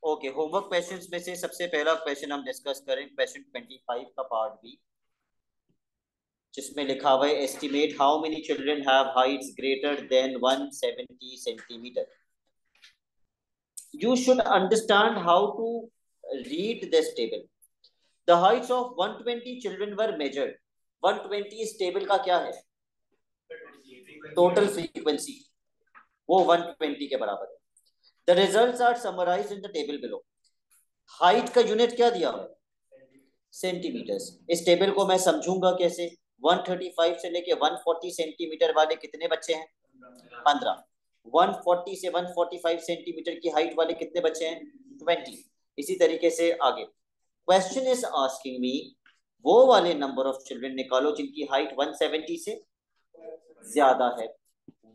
Okay, homework questions में से सबसे पहला क्वेश्चन हम डिस्कस करें क्वेश्चन 25 का पार्ट बी, जिसमें लिखा हुआ है estimate how many children have Heights greater than 170 centimetre. You should understand how to read this table. The heights of 120 children were measured. 120 इस टेबल का क्या है? टोटल फ्रीक्वेंसी, वो 120 के बराबर है. The results are summarized in the table below. Height का unit क्या दिया हुआ है? सेंटीमीटर्स. इस टेबल को मैं समझूंगा कैसे? 135 से लेके 140 सेंटीमीटर वाले कितने बच्चे हैं? 15. 140 से 145 सेंटीमीटर की हाइट वाले कितने बच्चे हैं? 20. इसी तरीके से आगे क्वेश्चन इज आस्किंग मी वो वाले नंबर ऑफ चिल्ड्रन निकालो जिनकी हाइट 170 से ज्यादा है.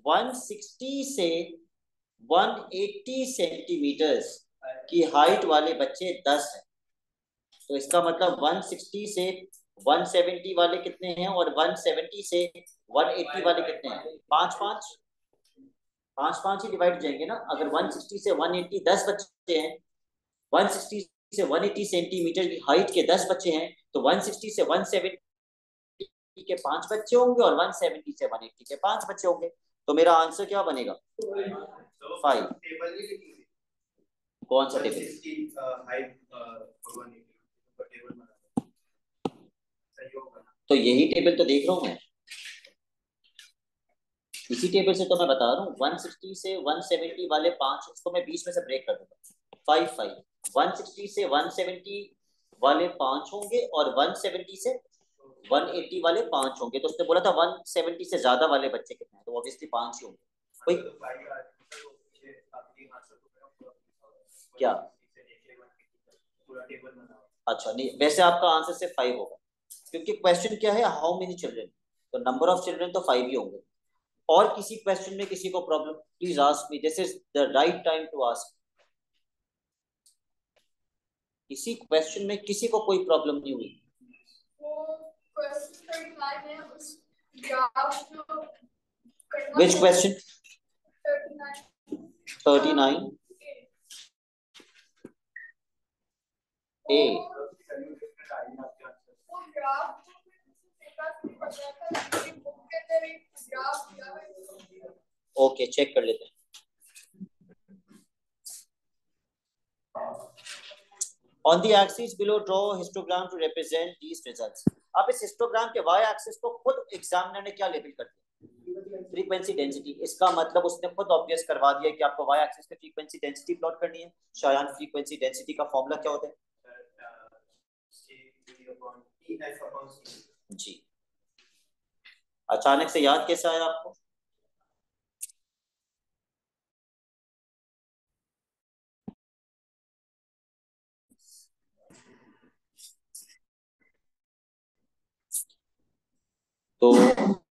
160 से 180 सेंटीमीटर्स की हाइट वाले बच्चे 10 हैं. तो इसका मतलब 160 से 170 वाले कितने हैं और 170 से 180 वाले कितने हैं? 5 5 ही डिवाइड जाएंगे ना. अगर 160 से 180 10 बच्चे हैं, 160 से 180 सेंटीमीटर की हाइट के 10 बच्चे हैं, तो 160 से 170 के 5 बच्चे होंगे और 170 से 180 के 5 बच्चे होंगे. तो मेरा आंसर क्या बनेगा? 5. कौन सा टेबल? तो यही टेबल तो देख रहा हूं मैं. इसी टेबल से तो मैं बता रहा हूँ 160 से 170 वाले 5, इसको मैं 20 में से ब्रेक कर दूंगा. 5 5. 160 से 170 वाले 5 होंगे और 170 से 180 वाले 5 होंगे. तो उसने बोला था 170 से ज्यादा वाले बच्चे कितने हैं, तो ऑब्वियसली 5 ही होंगे. कोई क्या? अच्छा नहीं, वैसे आपका आंसर सिर्फ 5 होगा क्योंकि क्वेश्चन क्या है? How many children. तो नंबर ऑफ चिल्ड्रन तो 5 ही होंगे. और किसी क्वेश्चन में किसी को problem, please ask me. This is the right time to ask. किसी क्वेश्चन में किसी को कोई प्रॉब्लम नहीं हुई? Which question? 39 A. Okay, check कर लेते हैं. On the axis below, draw a histogram to represent these results. अब इस हिस्टोग्राम के y एक्सिस को खुद एग्जामिनर ने क्या लेबल कर दिया? Frequency density. इसका मतलब उसने खुद ऑब्वियस करवा दिया कि आपको y एक्सिस पे फ्रीक्वेंसी डेंसिटी प्लॉट करनी है. शायान, फ्रीक्वेंसी डेंसिटी का फॉर्मूला क्या होता है? जी. अचानक से याद कैसे आया आपको? तो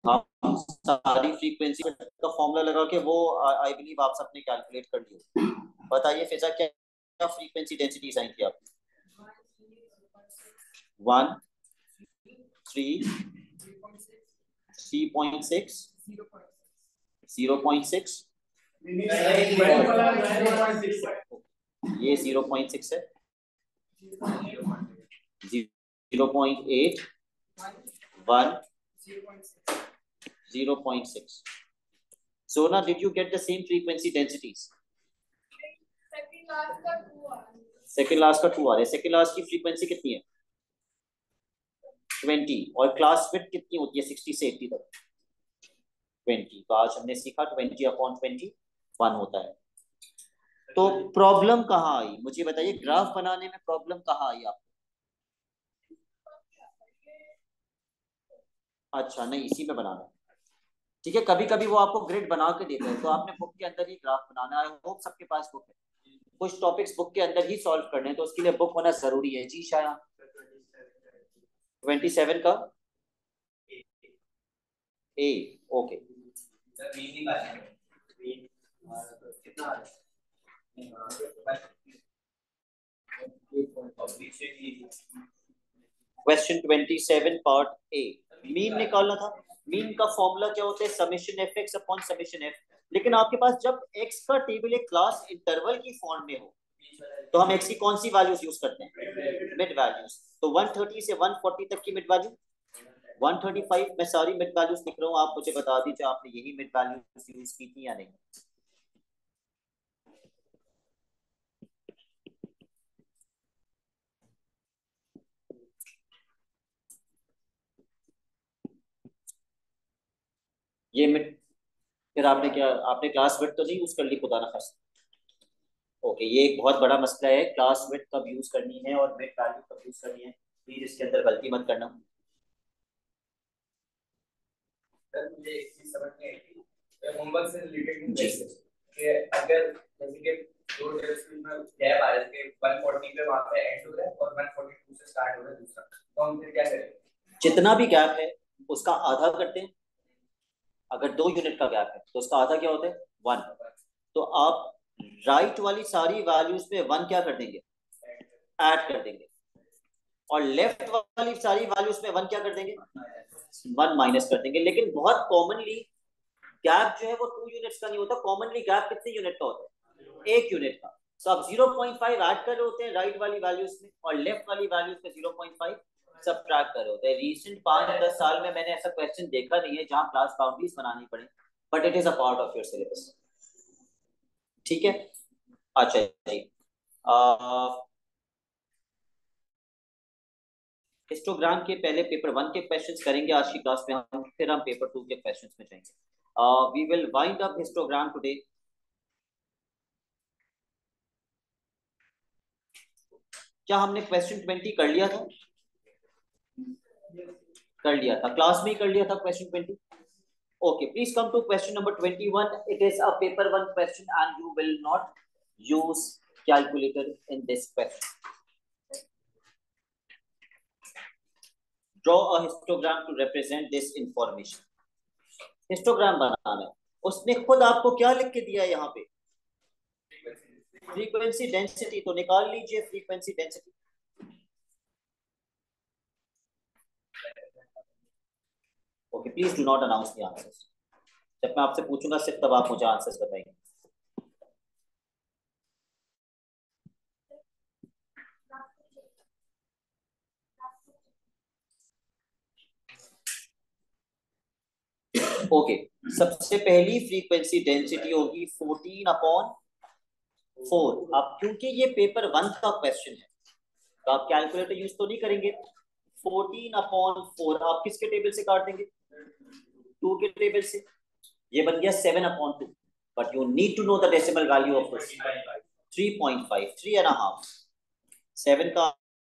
हम सारी फ्रीक्वेंसी का फॉर्मूला लगा के वो आई बिलीव आप सबने कैलकुलेट कर लिया. बताइए फिजा, क्या क्या फ्रीक्वेंसी डेंसिटी साइन की आपने? 1 3 3.6 0.6. ये 0.6 है. 0.8 1 0.6. Sona, did you get the same frequency densities? Second last का 2 आ रहा है. सेकेंड लास्ट की फ्रीक्वेंसी कितनी है? 20. और क्लास विड्थ कितनी होती है 60 से 80 तक? 20. तो आज हमने सीखा 20/21 होता है. तो प्रॉब्लम कहाँ आई मुझे बताइए? ग्राफ बनाने में प्रॉब्लम कहाँ आई आपको? अच्छा नहीं, इसी में बनाना. ठीक है, कभी कभी वो आपको ग्रिड बना के देता है तो आपने बुक के अंदर ही ग्राफ बनाना है. होप सबके पास बुक है. कुछ टॉपिक्स बुक के अंदर ही सॉल्व करने हैं तो उसके लिए बुक होना जरूरी है. जी शायद 27 का A. Okay. Question 27 part A. Mean निकालना था. मीन का फॉर्मूला क्या होता है? Summation F X upon summation F. लेकिन आपके पास जब एक्स का टेबल एक क्लास इंटरवल की फॉर्म में हो तो हम x की कौन सी वैल्यूज यूज करते हैं? Mid values. तो 130 से 140 तक की मिड वैल्यू 135। मैं सारी मिड वैल्यूज लिख रहा हूँ, आप मुझे बता दीजिए आपने यही मिड वैल्यूज यूज की थी या नहीं। ये मिड, फिर आपने क्या, आपने क्लास विड्थ तो नहीं यूज कर ली खुदा ना खास्ता? ओके, ये एक बहुत बड़ा मसला है, क्लास विड्थ कब यूज करनी है और मिड वैल्यू कब यूज करनी है। प्लीज इसके अंदर गलती मत करना। सर मुझे एक चीज समझ नहीं आई थी होमवर्क से रिलेटेड कि अगर जैसे कि दो टेस्ट में गैप आ जाए कि 140 पे वहां पे एंड हो रहा है और 142 से स्टार्ट हो रहा है दूसरा, तो हम फिर क्या करें? जितना भी गैप है उसका आधा करते हैं। अगर 2 यूनिट का गैप है तो उसका आधा क्या होता है? 1। तो आप राइट वाली सारी वैल्यूज पे 1 क्या कर देंगे? ऐड कर देंगे। और लेफ्ट वाली सारी वैल्यूज पे 1 क्या कर देंगे? 1 माइनस कर देंगे। लेकिन बहुत कॉमनली गैप जो है वो 2 यूनिट्स का नहीं होता। कॉमनली गैप कितने यूनिट का होता है? 1 यूनिट का। तो आप 0.5 ऐड कर रहे होते हैं राइट वाली वैल्यूज में और लेफ्ट वाली वैल्यूज में 0.5 सब्ट्रैक्ट कर रहे होते हैं। रिसेंट 5-10 साल में मैंने ऐसा क्वेश्चन देखा नहीं है जहां क्लास बाउंड्रीज बनानी पड़े, but it is a part of your syllabus. ठीक है, अच्छा जी। हिस्टोग्राम के पहले पेपर 1 के क्वेश्चंस करेंगे आज की क्लास में हम, फिर हम पेपर 2 के क्वेश्चंस में जाएंगे। We will wind up histogram today. क्या हमने क्वेश्चन 20 कर लिया था? कर लिया था, क्लास में ही कर लिया था question 20। Okay, please come to question number 21. It is a paper 1 question and you will not use calculator in this question. Draw a histogram to represent this information. Histogram बनाना है। उसने खुद आपको क्या लिख के दिया है यहाँ पे? Frequency density. तो निकाल लीजिए frequency density. Okay, please do not announce the answers. जब मैं आपसे पूछूंगा सिर्फ तब आप मुझे आंसर्स बताएंगे। ओके, सबसे पहली फ्रीक्वेंसी डेंसिटी होगी 14/4। अब क्योंकि ये पेपर 1 का क्वेश्चन है तो आप कैलकुलेटर यूज तो नहीं करेंगे। 14/4 आप किसके टेबल से काट देंगे? 2 के टेबल से। ये बन गया 7/2। But you need to know the decimal value of this. 3.5, 3.5। 7 का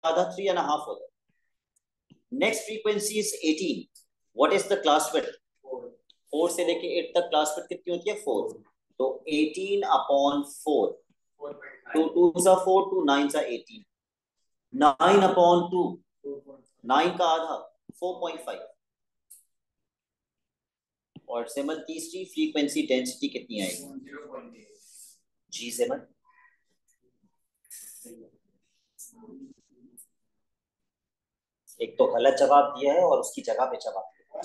आधा 3.5 होता है। Next frequency is 18। What is the class width? 4 से लेके 8 तक क्लास विड्थ कितनी होती है? 4। तो 18/4। 2 2 सा 4, 2 9 सा 18। 9/2। 9 का आधा 4.5। और सेमन तीसरी फ्रीक्वेंसी डेंसिटी कितनी आएगी? जी सेमन, एक तो गलत जवाब दिया है और उसकी जगह पे जवाब दिया।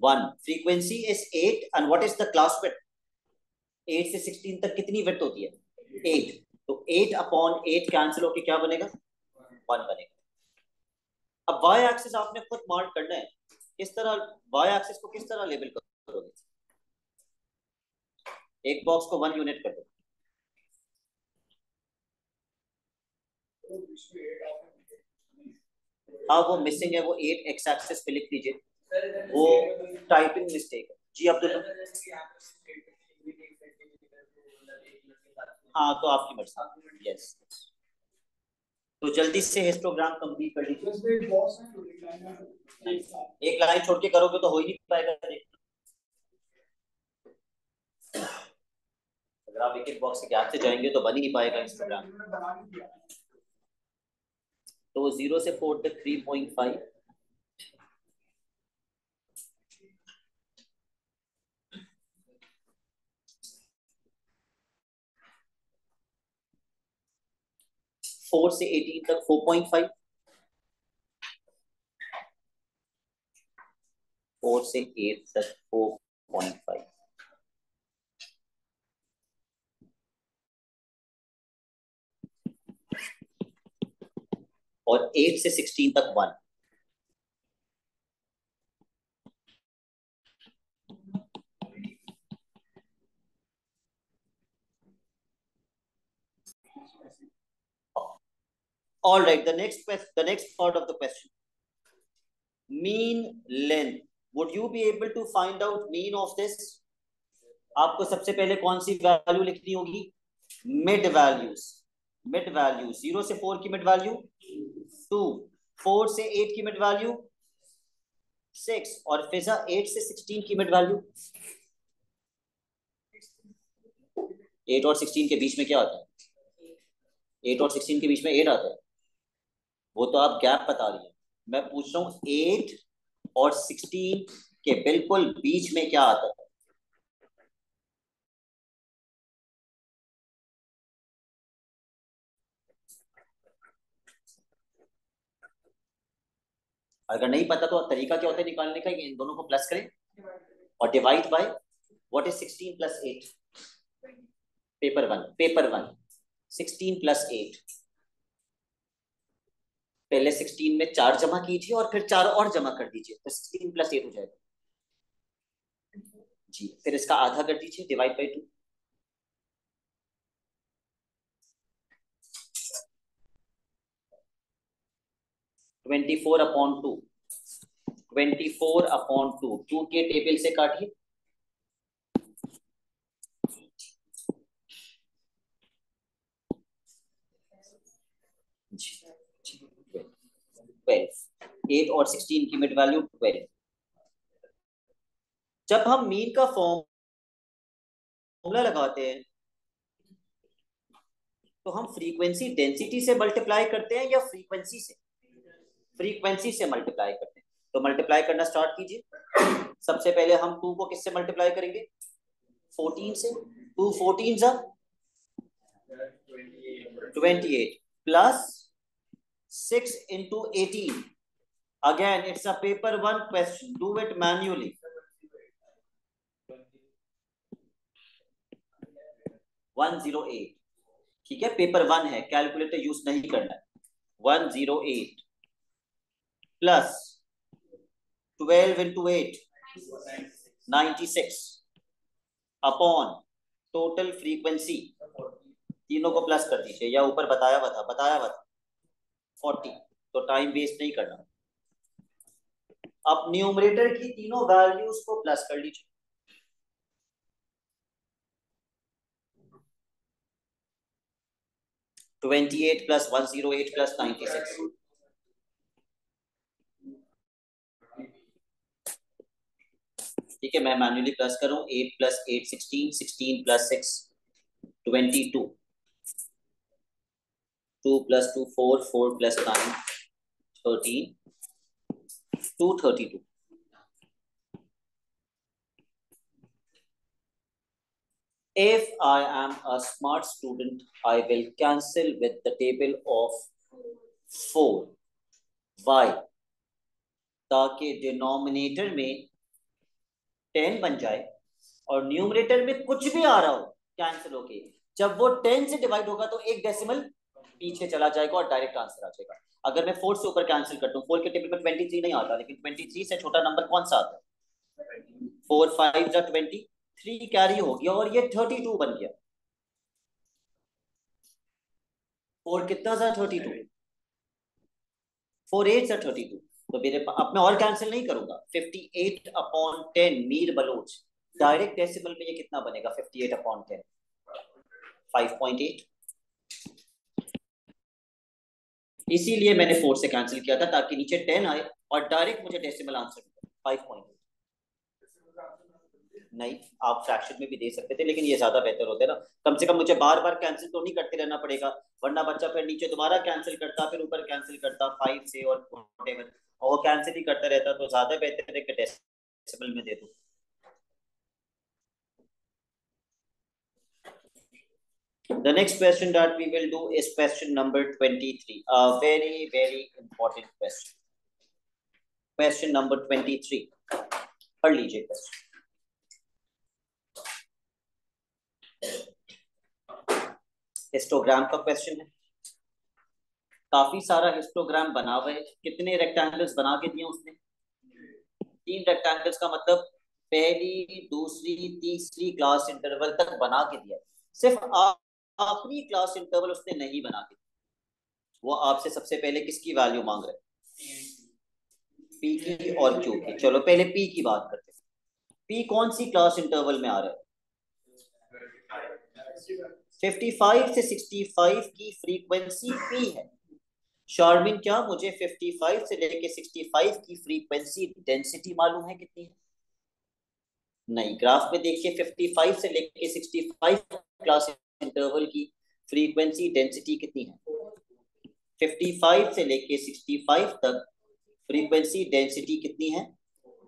1 frequency is 8 and what is the class width? 8 से 16 तक कितनी विड्थ होती है? 8। तो 8/8 कैंसिल होके क्या बनेगा? 1 बनेगा। अब वाई एक्सिस आपने खुद मार्क करना है। किस तरह वाई एक्सिस को किस तरह लेबल करोगे? एक बॉक्स को 1 यूनिट कर दो। हाँ वो मिसिंग है, वो 8 एक्स एक्सिस पे लिख लीजिए। वो टाइपिंग मिस्टेक है जी अब्दुल। हाँ तो आपकी मर्जी। यस, तो जल्दी से हिस्टोग्राम कंप्लीट कर लीजिए। एक लाइन छोड़ के करोगे तो हो ही नहीं पाएगा। अगर आप एक एक बॉक्स के गैप से जाएंगे तो बन ही नहीं पाएगा हिस्टोग्राम। तो 0 से 4 तक 3.5। 4 से 18 तक 4.5। 4 से 8 तक 4.5। और 8 से 16 तक 1। All right, the next part of the question. Mean length. Would you be able to find out mean of this? आपको सबसे पहले कौन सी वैल्यू लिखनी होगी? Mid values. मिड वैल्यू 0 से 4 की मिड वैल्यू 2, 4 से 8 की मिड वैल्यू 6, और फिजा 8 से 16 की मिड वैल्यू 8 और 16 के बीच में क्या आता है? 8 और 16 के बीच में 8 आता है। वो तो आप गैप बता रही है, मैं पूछ रहा हूँ 8 और 16 के बिल्कुल बीच में क्या आता है? अगर नहीं पता तो तरीका क्या होता है निकालने का? इन दोनों को प्लस करें और divide by what is 16 plus 8? Paper one 16 plus 8, पहले 16 में 4 जमा कीजिए और फिर 4 और जमा कर दीजिए तो 16 प्लस 8 हो जाएगा जी। फिर इसका आधा कर दीजिए, डिवाइड बाय 2। 24/2, 24/2, 2 के टेबल से काटिए। जी 12, 8 और 16 की मिड वैल्यू 12। जब हम मीन का फॉर्मूला लगाते हैं तो हम फ्रीक्वेंसी डेंसिटी से मल्टीप्लाई करते हैं या फ्रीक्वेंसी से? फ्रीक्वेंसी से मल्टीप्लाई करते हैं। तो मल्टीप्लाई करना स्टार्ट कीजिए। सबसे पहले हम 2 को किससे मल्टीप्लाई करेंगे? 14 से। 2 14 जा 28 plus 6 into 18। Again, it's a paper 1 question. Do it manually. 108। ठीक है, पेपर 1 है, कैलकुलेटर यूज नहीं करना है। 108 plus 12 into 8 96 upon total frequency, तीनों को प्लस कर दीजिए, या ऊपर बताया हुआ था 40। तो टाइम वेस्ट नहीं करना। अब न्यूमरेटर की तीनों वैल्यूज को प्लस कर लीजिए। 28 प्लस 108 प्लस 96। ठीक है, मैं मैन्युअली प्लस करूं। 8 plus 8 16, 16 plus 6 22, 2 plus 2 4, 4 plus 9 13, 232। If I am a smart student, I will cancel with the table of 4. Why? ताकि डिनोमिनेटर में 10 बन जाए और न्यूमरेटर में कुछ भी आ रहा हो कैंसिल होके जब वो 10 से डिवाइड होगा तो एक डेसिमल पीछे चला जाएगा और डायरेक्ट आंसर आ जाएगा। अगर मैं 4 से ऊपर कैंसिल करता हूँ, 4 के टेबल में 23 नहीं आता, लेकिन 23 से छोटा नंबर कौन सा आता है? 4 5 जा 23 कैरी हो गया और ये 32 बन गया। 4 कितना था? 32। 4 8 जा 32। तो मेरे अब मैं और कैंसिल नहीं करूंगा। 58/10 मीर बलोच, डायरेक्ट डेसिमल में ये कितना बनेगा? 58/10 5.8। इसीलिए मैंने 4 से कैंसिल किया था ताकि नीचे 10 आए और डायरेक्ट मुझे डेसिमल आंसर मिले 5.8। नहीं, आप फ्रैक्शन में भी दे सकते थे, लेकिन ये ज्यादा बेहतर होता है ना। कम से कम मुझे बार बार कैंसिल तो नहीं करते रहना पड़ेगा, वरना बच्चा फिर नीचे दोबारा कैंसिल करता, फिर ऊपर कैंसिल करता 5 से और व्हाटएवर, और वो कैंसिल ही करता रहता। तो ज्यादा बेहतर है कि डेसिमल में दे दो। The next question that we will do is question number 23. A very, very important question. Question number 23. पढ़ लीजिए question. हिस्टोग्राम का क्वेश्चन है। काफी सारा हिस्टोग्राम बना हुआ है। कितने रेक्टेंगल्स बना के दिए उसने? 3 रेक्टेंगल्स का मतलब पहली दूसरी तीसरी क्लास इंटरवल तक बना के दिया। सिर्फ आखिरी क्लास इंटरवल उसने नहीं बना के दिया। वो आपसे सबसे पहले किसकी वैल्यू मांग रहे हैं? पी की और क्यू की। चलो पहले पी की बात करते हैं। पी कौन सी क्लास इंटरवल में आ रहा है? 55 से 65 की फ्रीक्वेंसी पी है। शार्विन, क्या मुझे 55 से लेके 65 की फ्रीक्वेंसी डेंसिटी मालूम है कितनी है? नहीं। ग्राफ में देखिए 55 से लेके 65 क्लास इंटरवल की फ्रीक्वेंसी डेंसिटी कितनी है? 55 से लेके 65 तक फ्रीक्वेंसी डेंसिटी कितनी है?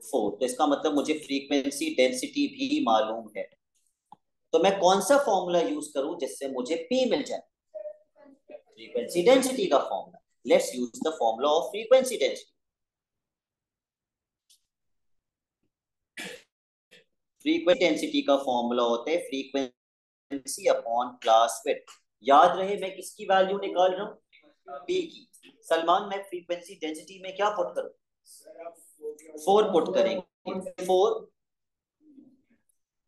4। तो इसका मतलब मुझे फ्रीक्वेंसी डेंसिटी भी मालूम है। तो मैं कौन सा फॉर्मूला यूज करूं जिससे मुझे पी मिल जाए? फ्रीक्वेंसी डेंसिटी का formula. Let's use the formula of frequency density. Frequency density का फॉर्मूला होता है फ्रीक्वेंसी अपॉन क्लास विड्थ। याद रहे मैं किसकी वैल्यू निकाल रहा हूं? पी की। सलमान, मैं फ्रीक्वेंसी डेंसिटी में क्या पुट करूं? 4 पुट करेंगे। 4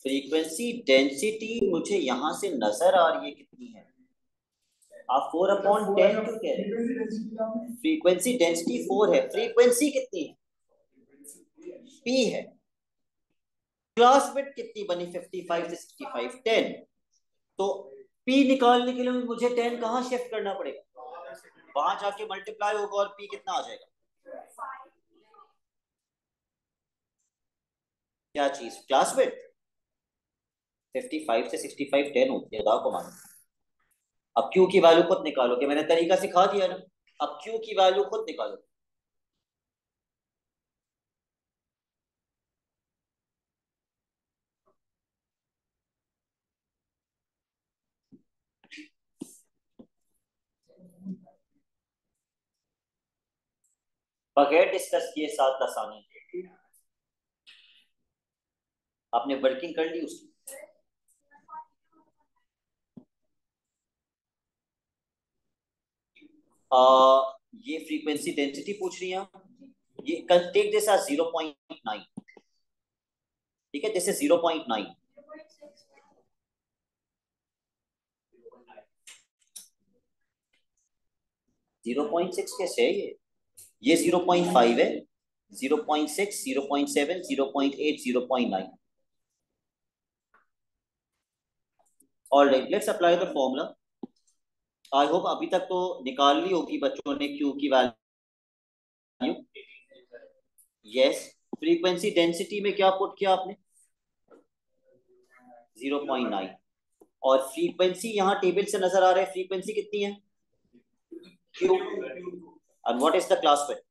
फ्रीक्वेंसी डेंसिटी मुझे यहां से नजर आ रही है कितनी है? आप 4/10 क्यों कह रहे हैं? फ्रीक्वेंसी डेंसिटी 4 है। फ्रीक्वेंसी कितनी है? पी है। क्लास विड्थ कितनी बनी 55 से 65? 10। तो पी निकालने के लिए मुझे 10 कहां शिफ्ट करना पड़ेगा? वहां जाके मल्टीप्लाई होगा और पी कितना आ जाएगा? क्या चीज? Class width. 55 से 65 10 होती है, दाव को मानो। अब क्यू की वैल्यू खुद निकालो, कि मैंने तरीका सिखा दिया ना। अब क्यू की वैल्यू खुद निकालो। बगैर डिस्कस किए 7 आसानी। आपने वर्किंग कर ली उसकी? ये फ्रीक्वेंसी डेंसिटी पूछ रही है। ये टेक दिस एज 0.9। ठीक है, दिस इज 0.9। 0.6 कैसे है ये 0.5 है। 0.6, 0.7, 0.8, 0.9। All right, let's apply the formula. I hope अभी तक तो निकाल ली होगी बच्चों ने क्यू की वैल्यू। यस। फ्रीक्वेंसी डेंसिटी में क्या पुट किया आपने? 0.9। और फ्रीक्वेंसी यहाँ टेबल से नजर आ रहा है, फ्रीक्वेंसी कितनी है? क्यू। और what is the class width?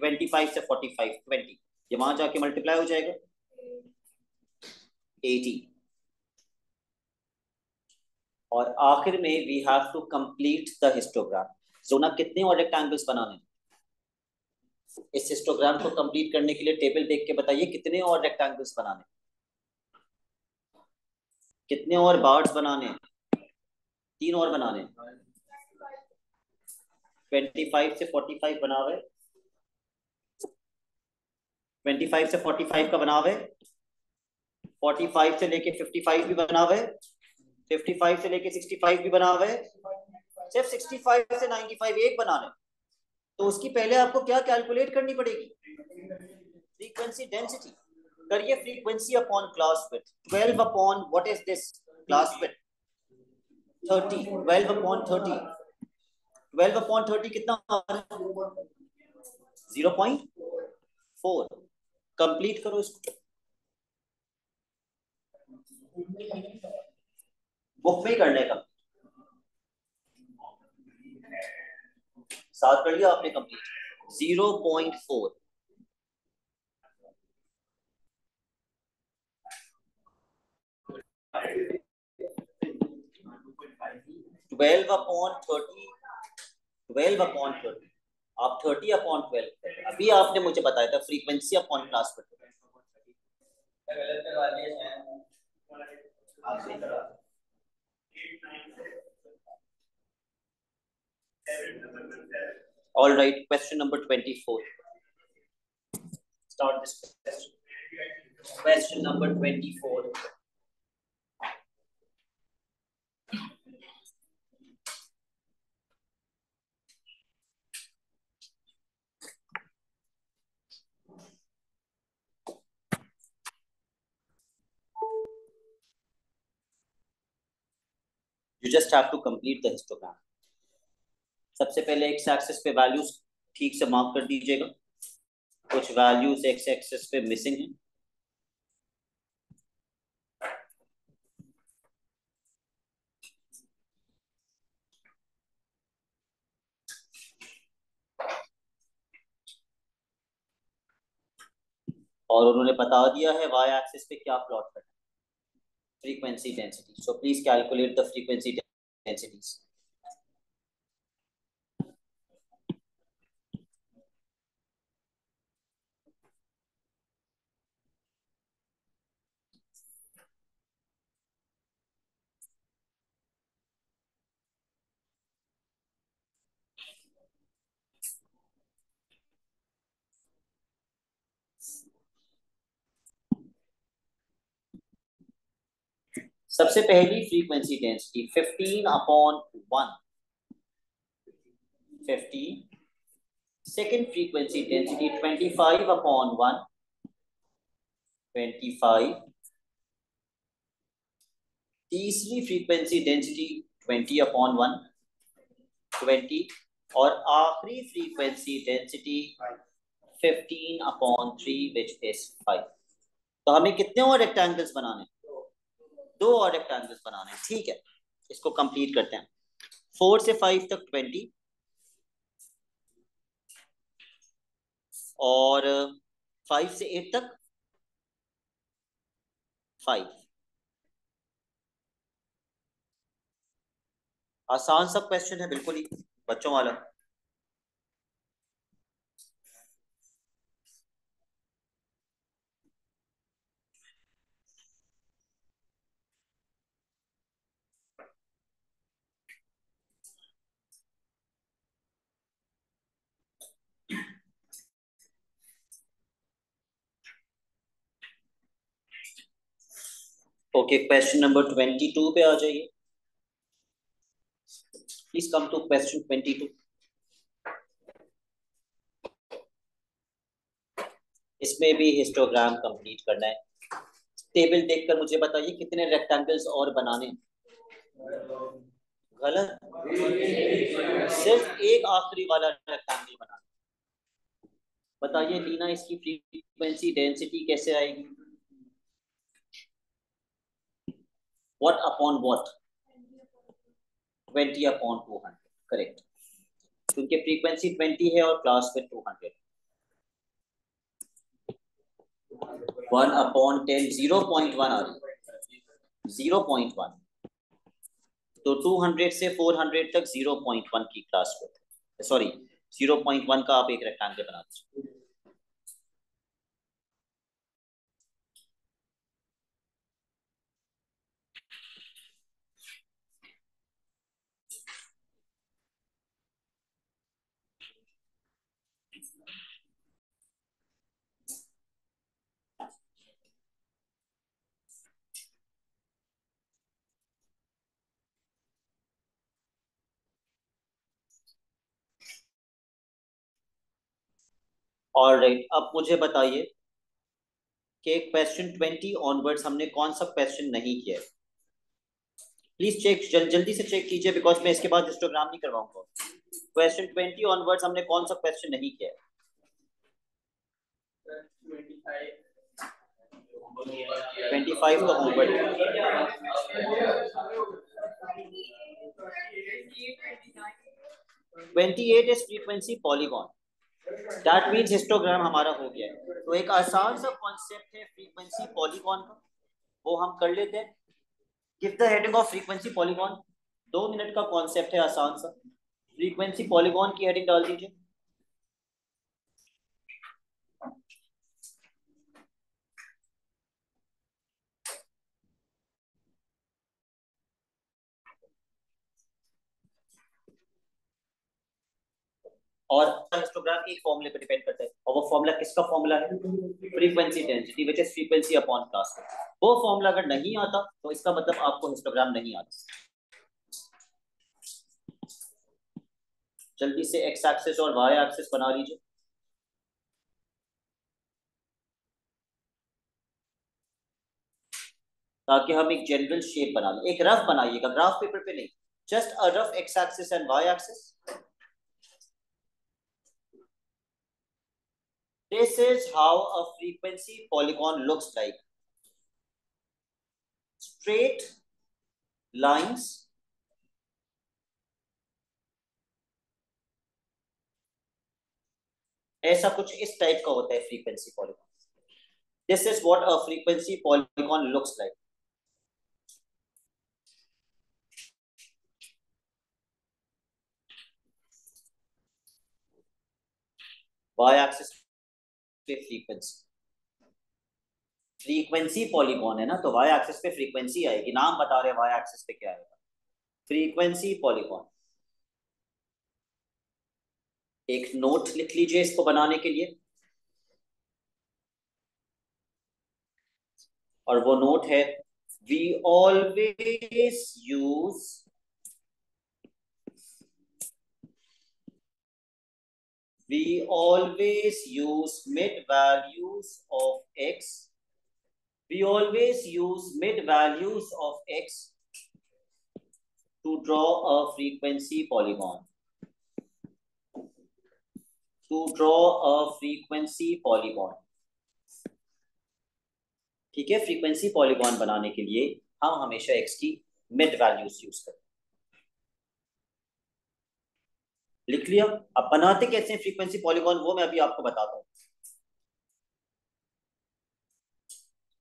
25 से 45, 20। ये वहां जाके मल्टीप्लाई हो जाएगा 80। और आखिर में we have to complete the histogram. So ना कितने और रेक्टेंगल्स बनाने? इस हिस्टोग्राम को कंप्लीट करने के लिए टेबल देख के बताइए कितने और रेक्टेंगल्स बनाने, कितने और बार्स बनाने? 3 और बनाने। 25 से 45 बना हुआ है। 25 से 45 का बना हुआ है। 45 से लेके 55 भी बना हुआ है। 55 से लेके 65 भी बना हुआ है। सिर्फ 65 से 95 एक बनाना है। तो उसकी पहले आपको क्या कैलकुलेट करनी पड़ेगी? Frequency density. करिए frequency upon class width. 12 upon what is this? Class width 30। 12 upon 30। 12 upon 30 कितना आ रहा है? 0.4। कंप्लीट करो इसको। बुक में ही करने का। 7 कर लिया आपने कंप्लीट। 0.4। 12 अपॉन 30। 12 अपॉन 30। आप 30 अपॉन 12। अभी आपने मुझे बताया था फ्रीक्वेंसी अपॉन क्लास पर। गलत करवा दिया आप सही करा। All right, question number 24. Start this question. Question number 24. You just have to complete the histogram. सबसे पहले एक्स एक्सिस पे वैल्यूज ठीक से मार्क कर दीजिएगा. कुछ वैल्यूज एक्स एक्सिस पे मिसिंग हैं. और उन्होंने बता दिया है वाई एक्सिस पे क्या प्लॉट करना है. Frequency density. So please calculate the frequency densities. सबसे पहली frequency density 15/1. 15. Second frequency density 25/1. 25. तीसरी फ्रीक्वेंसी डेंसिटी 20/1. 20. और आखिरी फ्रीक्वेंसी डेंसिटी 15/3 विच इज 5. तो हमें कितने और रेक्टेंगल्स बनाने? 2 और रेक्टेंगल्स बनाने. ठीक है, इसको कंप्लीट करते हैं. 4 से 5 तक 20 और 5 से 8 तक 5. आसान सा क्वेश्चन है, बिल्कुल ही बच्चों वाला. ओके, क्वेश्चन नंबर 22 पे आ जाइए. Please come to question 22. इसमें भी हिस्टोग्राम कंप्लीट करना है. टेबल देखकर मुझे बताइए कितने रेक्टेंगल्स और बनाने हैं. गलत. सिर्फ एक आखिरी वाला रेक्टेंगल बनाना. बताइए लीना, इसकी फ्रीक्वेंसी डेंसिटी कैसे आएगी? What upon what? 20/200. करेक्ट, क्योंकि फ्रीक्वेंसी 20 है और क्लास में 200. 1/10 0.1 आ रही है. 0.1. तो 200 से 400 तक 0.1 की क्लास में, सॉरी 0.1 का आप एक रेक्टेंगल बना दीजिए. ऑलराइट, अब मुझे बताइए कि क्वेश्चन 20 ऑनवर्ड्स हमने कौन सा क्वेश्चन नहीं किया है. प्लीज चेक, जल्दी से चेक कीजिए, बिकॉज मैं इसके बाद हिस्टोग्राम नहीं करवाऊंगा. क्वेश्चन 20 ऑनवर्ड्स हमने कौन सा क्वेश्चन नहीं किया है? 25 तो homework. 28 is frequency polygon. That means histogram हमारा हो गया है. तो एक आसान सा कॉन्सेप्ट है फ्रीक्वेंसी पॉलीगॉन का, वो हम कर लेते हैं. Give the heading of frequency polygon. 2 minute का कॉन्सेप्ट है आसान सा. फ्रीक्वेंसी पॉलीगॉन की हेडिंग डाल दीजिए. और हिस्टोग्राम एक फॉर्मूले पे डिपेंड करता है, और वो फॉर्मूला किसका फॉर्मूला है? Frequency density which is frequency upon class. वो फॉर्मूला अगर नहीं आता तो इसका मतलब आपको हिस्टोग्राम नहीं आता। जल्दी से एक्स एक्सिस और वाई एक्सिस बना लीजिए। ताकि हम एक जनरल शेप बना लें। एक रफ बनाइएगा, ग्राफ पेपर पे नहीं, just a rough x axis and y axis. This is how a frequency polygon looks like. Straight lines ऐसा कुछ इस टाइप का होता है frequency polygon. This is what a frequency polygon looks like. Y axis पे frequency polygon है ना, तो y एक्सिस पे फ्रीक्वेंसी आएगी। नाम बता रहे y एक्सिस पे क्या आएगा? Frequency polygon. एक नोट लिख लीजिए इसको बनाने के लिए, और वो नोट है we always use mid values of x. We always use mid values of x to draw a frequency polygon. ठीक है, फ्रीक्वेंसी पॉलीगॉन बनाने के लिए हम हमेशा x की मिड वैल्यूज यूज करते हैं। लिख लिया? अब बनाते कैसे हैं फ्रीक्वेंसी पॉलीगॉन, वो मैं अभी आपको बताता हूँ।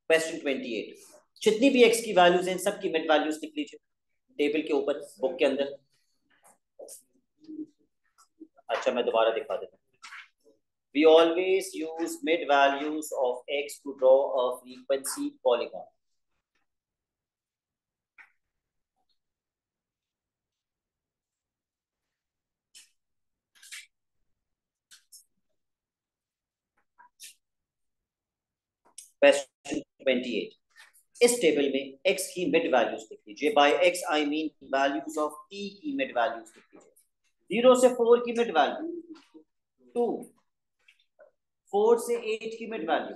क्वेश्चन 28, जितनी भी x की वैल्यूज हैं सबकी मिड वैल्यूज लिख लीजिए टेबल के ऊपर, बुक के अंदर। अच्छा, मैं दोबारा दिखा देता हूँ। We always use mid values of x to draw a frequency polygon. Question 28, इस टेबल में x की मिड वैल्यूज लिख लीजिए। By x I mean values of t की मिड वैल्यूज लिख लीजिए। 0 से 4 की मिड वैल्यू 2, 4 से 8 की मिड वैल्यू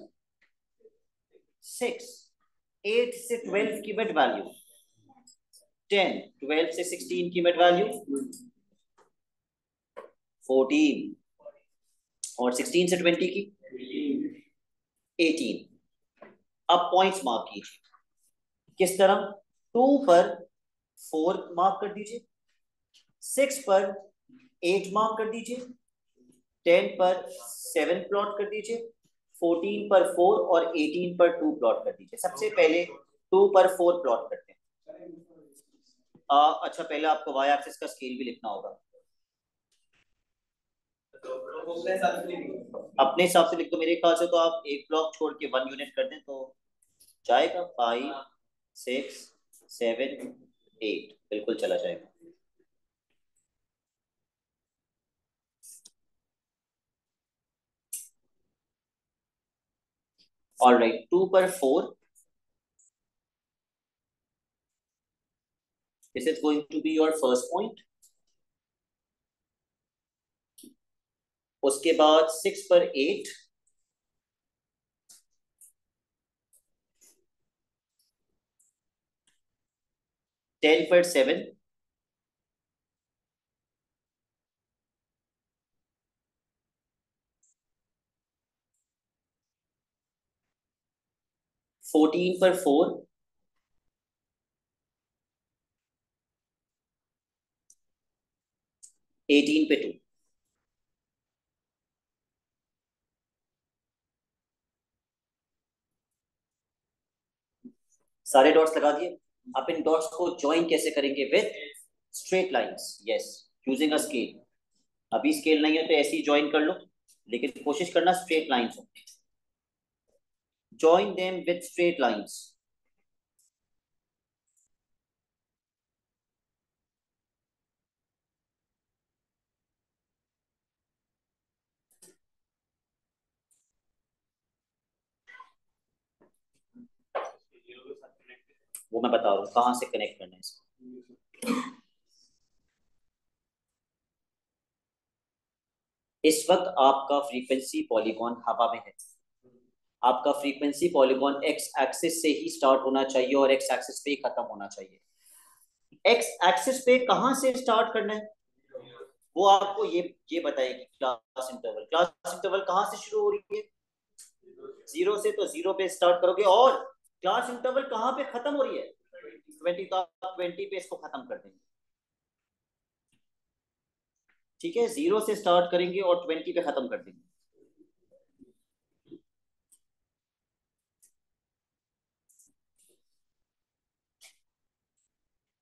6, 8 से 12 की मिड वैल्यू 10, 12 से 16 की मिड वैल्यू 14, और 16 से 20 की 18। अब पॉइंट्स मार्क कीजिए। किस तरह? 2 पर 4 मार्क कर दीजिए, 6 पर 8 मार्क कर दीजिए, 10 पर 7 प्लॉट कर दीजिए, 14 पर 4 और 18 पर 2 प्लॉट कर दीजिए। सबसे पहले 2 पर 4 प्लॉट करते हैं। अच्छा, पहले आपको वाई एक्सिस का स्केल भी लिखना होगा। अपने हिसाब से लिख दो। मेरे ख्याल से तो आप एक ब्लॉक छोड़ के 1 यूनिट कर दें तो जाएगा। 5, 6, 7, 8 बिल्कुल चला जाएगा। ऑल राइट, 2 पर 4, this is going to be your first point. उसके बाद 6 पर 8, 10 पर 7, 14 पर 4, 18 पे 2। सारे डॉट्स लगा दिए। आप इन डॉट्स को ज्वाइन कैसे करेंगे? With straight lines. Yes, using a scale. अभी स्केल नहीं है तो ऐसे ही ज्वाइन कर लो, लेकिन कोशिश करना स्ट्रेट लाइंस हो। Join them with straight lines. वो मैं बता रहा हूँ कहाँ से कनेक्ट करना है इसको। इस वक्त आपका फ्रीक्वेंसी पॉलीगॉन हवा में है। आपका फ्रीक्वेंसी पॉलीगॉन एक्स एक्सिस से ही स्टार्ट होना चाहिए और एक्स एक्सिस पे ही खत्म होना चाहिए। एक्स एक्सिस पे कहां से स्टार्ट करना है वो आपको ये बताएगी क्लास इंटरवल। क्लास इंटरवल कहां से शुरू हो रही है? 0 से, तो 0 पे स्टार्ट करोगे। और क्लास इंटरवल कहां पे खत्म हो रही है? 20 का 20 पे इसको खत्म कर देंगे। ठीक है, 0 से स्टार्ट करेंगे और 20 पे खत्म कर देंगे।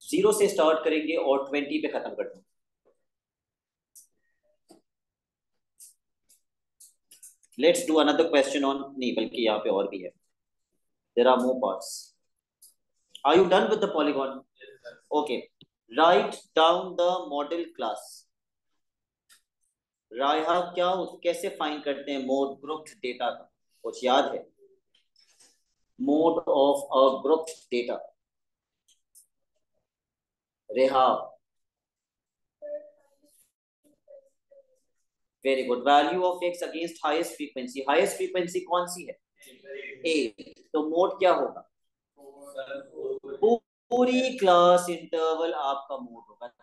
जीरो से स्टार्ट करेंगे और 20 पे खत्म कर देंगे। Let's do another question on, नहीं बल्कि यहाँ पे और भी है। There are more parts. Are you done with the polygon? Okay, write down the modal class. रायहा क्या कैसे फाइंड करते हैं मोड ग्रुप्ड डेटा का? कुछ याद है? Mode of a grouped data. Reha, very good. Value of X against highest frequency. Highest frequency कौन सी है? ए। तो मोड क्या होगा? पूरी क्लास इंटरवल आपका मोड होगा।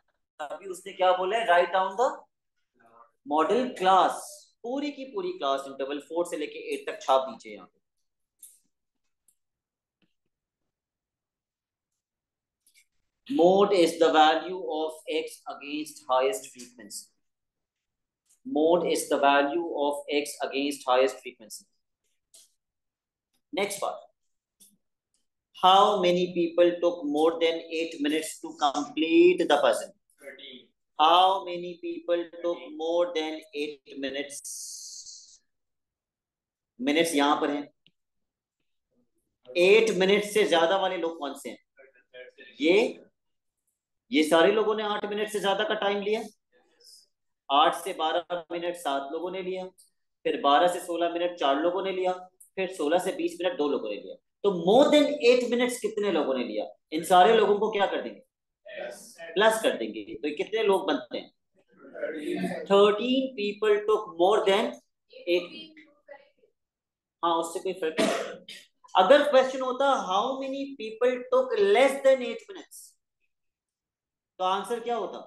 अभी उसने क्या बोला है? Right down the modal class. पूरी की पूरी क्लास इंटरवल 4 से लेके 8 तक छाप दीजिए यहाँ पे। Mode is the value of x against highest frequency. Mode is the value of x against highest frequency. Next part. How many people took more than 8 minutes to complete the puzzle? 13. How many people took more than 8 minutes? Minutes यहां पर हैं। 8 minute से ज्यादा वाले लोग कौन से हैं? ये सारे लोगों ने 8 मिनट से ज्यादा का टाइम लिया। 8 से 12 मिनट 7 लोगों ने लिया, फिर 12 से 16 मिनट 4 लोगों ने लिया, फिर 16 से 20 मिनट 2 लोगों ने लिया। तो मोर देन 8 मिनट्स कितने लोगों ने लिया? इन सारे लोगों को क्या कर देंगे? प्लस कर देंगे। तो कितने लोग बनते हैं? 13 पीपल टुक मोर देन 8। हाँ, उससे कोई फर्क नहीं। अगर क्वेश्चन होता how many people took less than 8 minutes, तो आंसर क्या होता?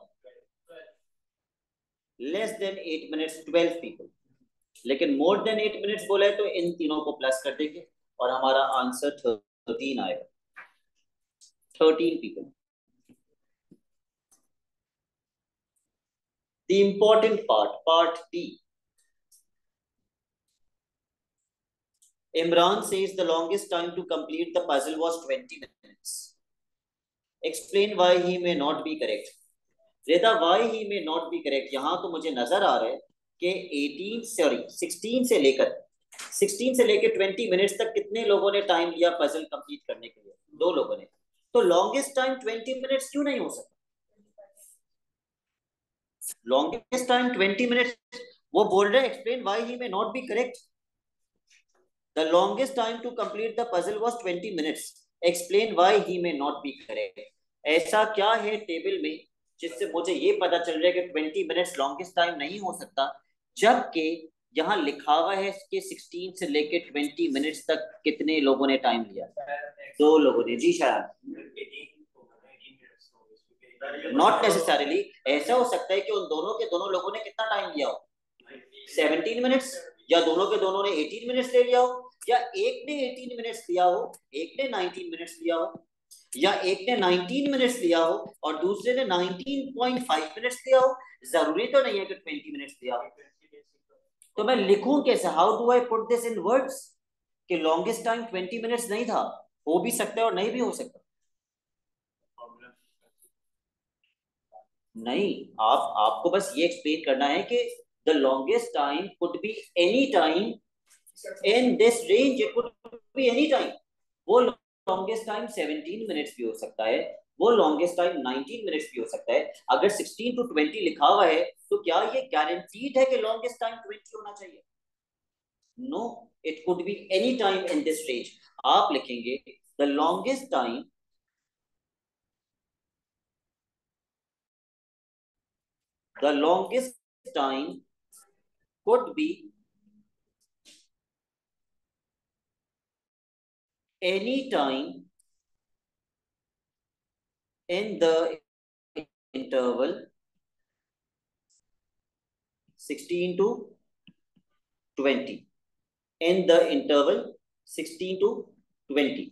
Less than 8 minutes 12 people. लेकिन मोर देन 8 मिनट्स बोला है तो इन तीनों को प्लस कर देंगे और हमारा आंसर 13 आएगा। 13 people. The important part, part D. Imran says the longest time to complete the puzzle was 20 minutes. Explain why he may not be correct. रेदा, why he may not be correct? यहाँ तो मुझे नजर आ रहा है कि 16 से लेकर 20 मिनट्स तक कितने लोगों ने टाइम लिया पजल कंप्लीट करने के लिए? 2 लोगों ने। तो लॉन्गेस्ट टाइम 20 मिनट्स क्यों नहीं हो सकता? Longest time 20 minutes. वो बोल रहे हैं explain why he may not be correct. The longest time to complete the puzzle was 20 minutes. Explain why he may not be correct. ऐसा क्या है टेबल में जिससे मुझे ये पता चल रहा है कि 20 मिनट्स लॉन्गेस्ट टाइम नहीं हो सकता, जबकि यहाँ लिखा हुआ है कि 16 से लेके 20 मिनट्स तक कितने लोगों ने टाइम लिया? 2 लोगों ने। जी शायद नॉट नेसेसरीली। ऐसा हो सकता है कि उन दोनों के दोनों लोगों ने कितना टाइम लिया हो? 17 मिनट्स। या दोनों के दोनों ने 18 मिनट्स ले लिया हो, या एक ने 18 मिनट्स लिया हो, एक ने 19 मिनट्स लिया हो, या एक ने 19 मिनट्स लिया हो और दूसरे ने 19.5 मिनट्स लिया हो। जरूरी तो नहीं है कि 20 मिनट्स लिया हो। तो मैं लिखूं कैसे? How do I put this in words कि लॉन्गेस्ट टाइम 20 मिनट्स नहीं था? हो भी सकता है और नहीं भी हो सकता। नहीं, आपको बस ये एक्सप्लेन करना है कि the longest time could be any time in this range, it could be any time. वो लॉन्गेस्ट टाइम 17 मिनट्स भी हो सकता है, वो लॉन्गेस्ट टाइम 19 मिनट्स भी हो सकता है। अगर 16 to 20 लिखा हुआ है तो क्या ये गारंटीड है कि लॉन्गेस्ट टाइम 20 होना चाहिए? No, it could be any time in this range. आप लिखेंगे the longest time The longest time could be any time in the interval 16 to 20. In the interval 16 to 20.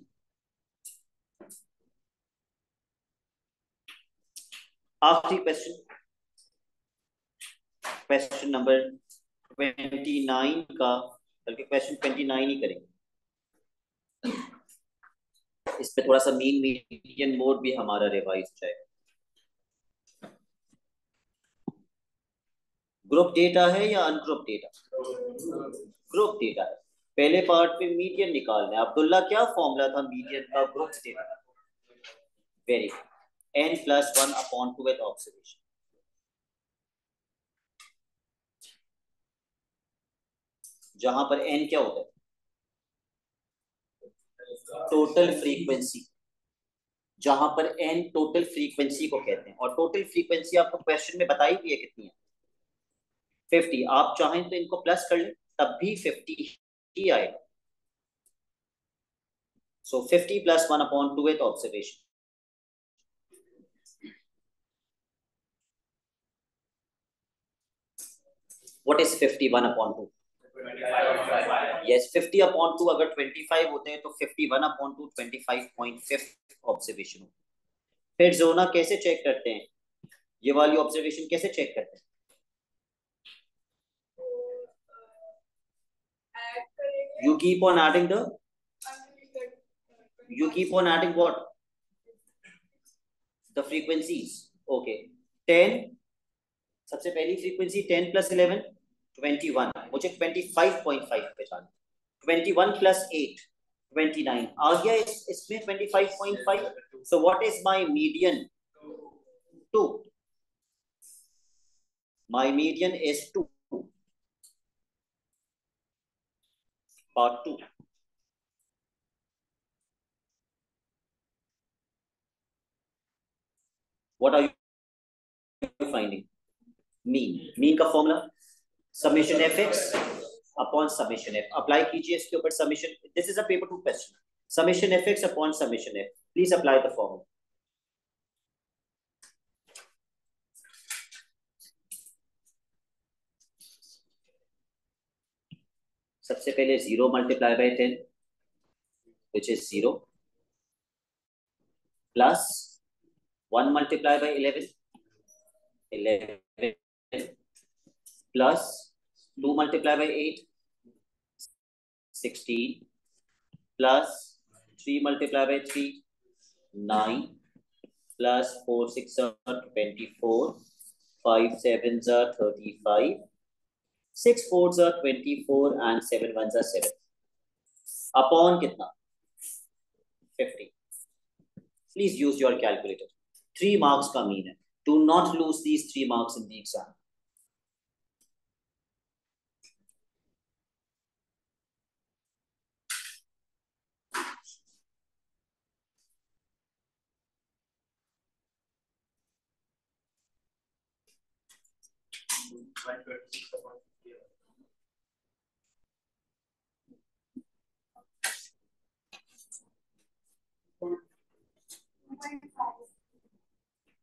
आखिरी क्वेश्चन, क्वेश्चन नंबर 29 का, बल्कि question 29 ही करेंगे। इस पे थोड़ा सा मीन मीडियन मोड भी हमारा रिवाइज हो जाएगा। ग्रुप डेटा है या अनग्रुप डेटा? ग्रुप डेटा है। पहले पार्ट पे मीडियन निकालना है। अब्दुल्ला, क्या फॉर्मूला था मीडियन का group data? Very good, n+1/2 observation. जहां पर n क्या होता है? Total frequency. जहां पर n टोटल फ्रीक्वेंसी को कहते हैं, और टोटल फ्रीक्वेंसी आपको क्वेश्चन में बताई गई है कितनी है? 50। आप चाहें तो इनको प्लस कर लें, तब भी 50 ही आएगा। सो 50 + 1/2 ऑब्जर्वेशन। What is 50 1/2? यस, 50/2 अगर 25 होते हैं तो 51/2 25.5 ऑब्जर्वेशन होता है। फिर जोना कैसे चेक करते हैं? ये वाली ऑब्जर्वेशन कैसे चेक करते हैं? You keep on adding what? The frequencies. Okay. 10, सबसे पहली फ्रीक्वेंसी 10 + 11 21। मुझे 25.5 पे जाना। 21 + 8 29 आ गया इसमें 25.5। So what is my median? 2. My median is 2. Part 2. What are you finding? Mean का formula summation fx upon summation f। Apply कीजिए इसके ऊपर summation. This is a paper 2 question. Summation fx upon summation f। Please apply the formula. सबसे पहले 0 × 10 which is 0 plus 1 × 11 plus 2 × 8 16 plus 3 × 3 9 plus 4 6 are 24 5 7s are 35 6 4s are 24 and 7 1s are 7 upon कितना 50। Please use your calculator। 3 marks का mean है। Do not lose these 3 marks in the exam।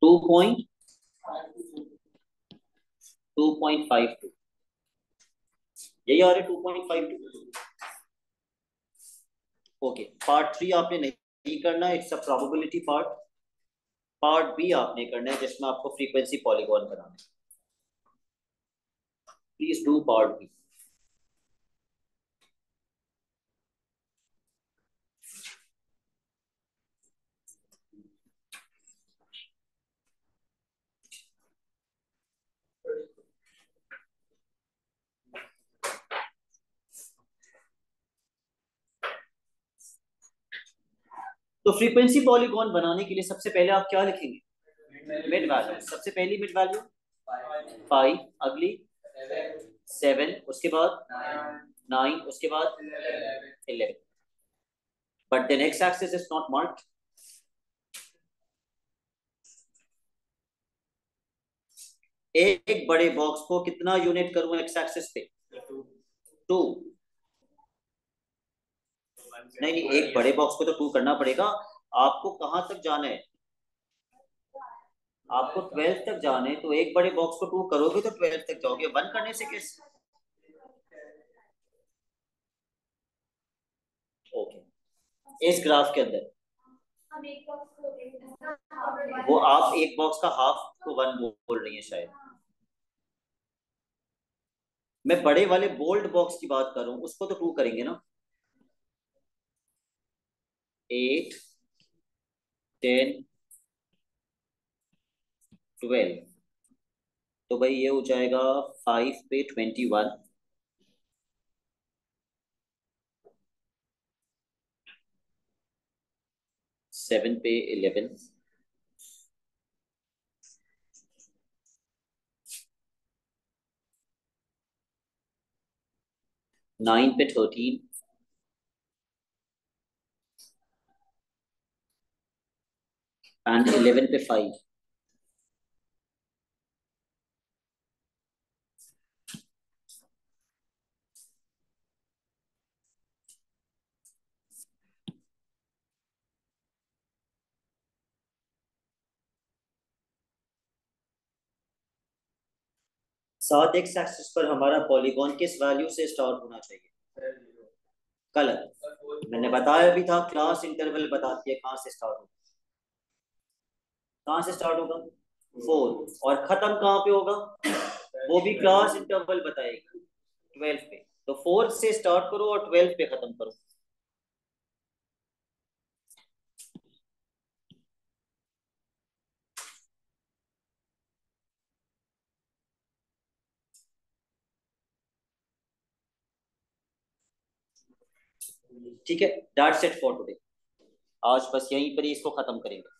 Two point 2.52 यही आ रहा है 2.52। Okay, part 3 आपने नहीं करना है, it's a probability part. Part B आपने करना है जिसमें आपको फ्रीक्वेंसी पॉलीगॉन बनाना है। Please do part B. तो फ्रीक्वेंसी पॉलीगॉन बनाने के लिए सबसे पहले आप क्या लिखेंगे? Mid value. सबसे पहली मिड वैल्यू 5, अगली 7, उसके बाद 9, उसके बाद 11। But the next axis is not marked. एक बड़े बॉक्स को कितना यूनिट करूं एक्स एक्सिस पे? 2। नहीं नहीं, एक बड़े बॉक्स को तो 2 करना पड़ेगा। आपको कहां तक जाना है? आपको 12 तक जाना है, तो एक बड़े बॉक्स को 2 करोगे तो 12 तक जाओगे। 1 करने से कैसे? ओके, इस ग्राफ के अंदर वो आप एक बॉक्स का हाफ को 1 बोल रही है शायद। मैं बड़े वाले बोल्ड बॉक्स की बात कर रहा हूं, उसको तो 2 करेंगे ना। 8, 10, 12। तो भाई ये हो जाएगा 5 पे 21, 7 पे 11, 9 पे 13, एंड 11 पे 5। सात एक्स एक्सिस पर हमारा पॉलीगॉन किस वैल्यू से स्टार्ट होना चाहिए? गलत। मैंने बताया भी था, क्लास इंटरवल बताती है कहां से स्टार्ट होगा। कहां से स्टार्ट होगा? 4। और खत्म कहां पे होगा? वो भी क्लास इंटरवल बताएगी, 12 पे। तो 4 से स्टार्ट करो और 12 पे खत्म करो। ठीक है, दैट्स इट फॉर टुडे। आज बस यहीं पर ही इसको खत्म करेंगे।